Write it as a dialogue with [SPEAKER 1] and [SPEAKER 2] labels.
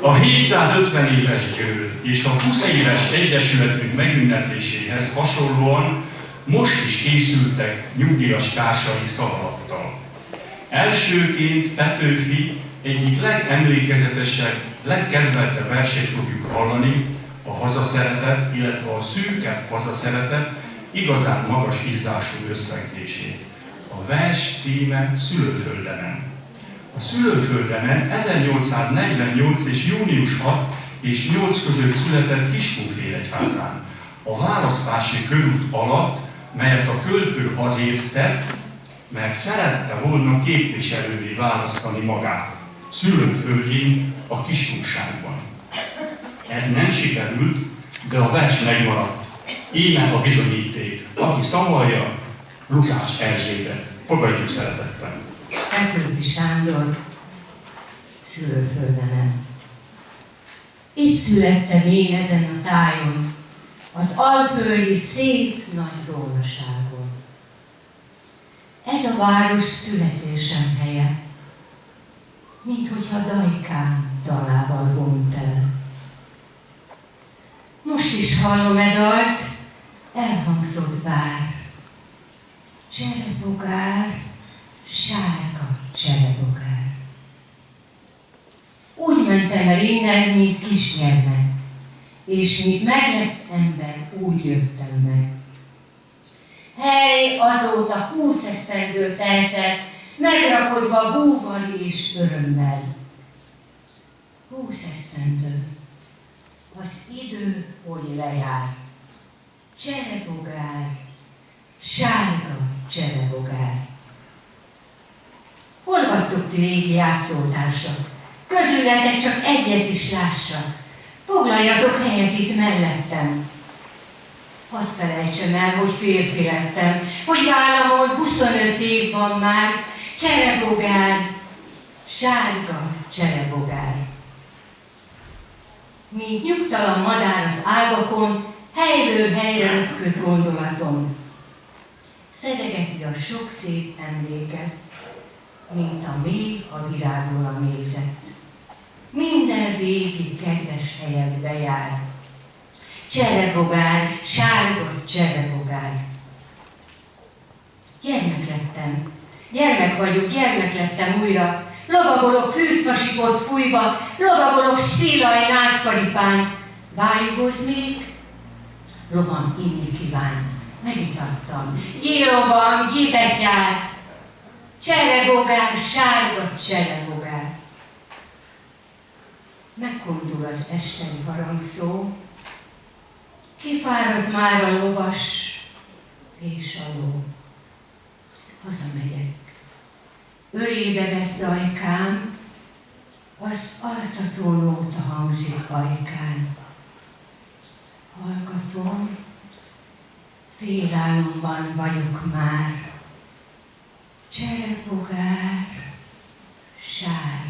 [SPEAKER 1] A 750 éves győr és a 20 éves egyesületünk megünnepléséhez hasonlóan most is készültek nyugdíjas társaink szavalattal. Elsőként Petőfi egyik legemlékezetesebb, legkedveltebb versét fogjuk hallani, a hazaszeretet, illetve a szűkebb hazaszeretet igazán magas izzású összegzését. A vers címe Szülőföldemen. A Szülőföldemen 1848 és június 6 és 8 között született Kiskófélegyházán. A választási körút alatt, melyet a költő azért tett, mert szerette volna képviselővé választani magát, szülőföldjén, a Kiskúságban. Ez nem sikerült, de a vers megmaradt. Íme a bizonyíték, aki szavalja, Lukács Erzsébet. Fogadjuk szeretettel.
[SPEAKER 2] Petőfi Sándor, Szülőföldemen. Itt születtem én ezen a tájon, az alföldi szép nagy rólaságon. Ez a város születésem helye, minthogyha Dajkám dalával vont el. Most is hallom dalt, elhangzott bár. Cserebogár, sárga cserebogár. Úgy mentem el innen, mint kisgyermek, és mint meglett ember, úgy jöttem meg. Hely, azóta 20 esztendő teltett, megrakodva búval és örömmel. 20 esztendő, az idő, hogy lejár. Cserebogár, sárga cserebogár. Hol vagytok ti régi játszótársak? Közületek csak egyet is lássak. Foglaljatok helyet itt mellettem. Hadd felejtsem el, hogy férfi lettem, hogy vállamon 25 év van már. Cserebogár, sárga cserebogár. Mint nyugtalan madár az ágakon, helyről helyre röpköd gondolatom. Szedegeti a sok szép emléket, mint a méh a virágról a mézet. Minden régi kedves helyekbe jár. Cserebogár, sárga cserebogár. Gyermek lettem, gyermek vagyok, gyermek lettem újra. Lovagolok fűszfasipot fújva, lovagolok szélaj nádkaripán. Vájúhoz még? Lovam inni kíván. Megitattam. Gyélovam, gyébet jár. Cserebogár, sárga cserebogár. Megkondul az esteni harangszó. Kifárad már a lovas és a ló. Hazamegyek. Ölébe vesz Dajkám, az altató nóta hangzik ajkán. Hallgatom, félálomban vagyok már. Cserebogár, sárga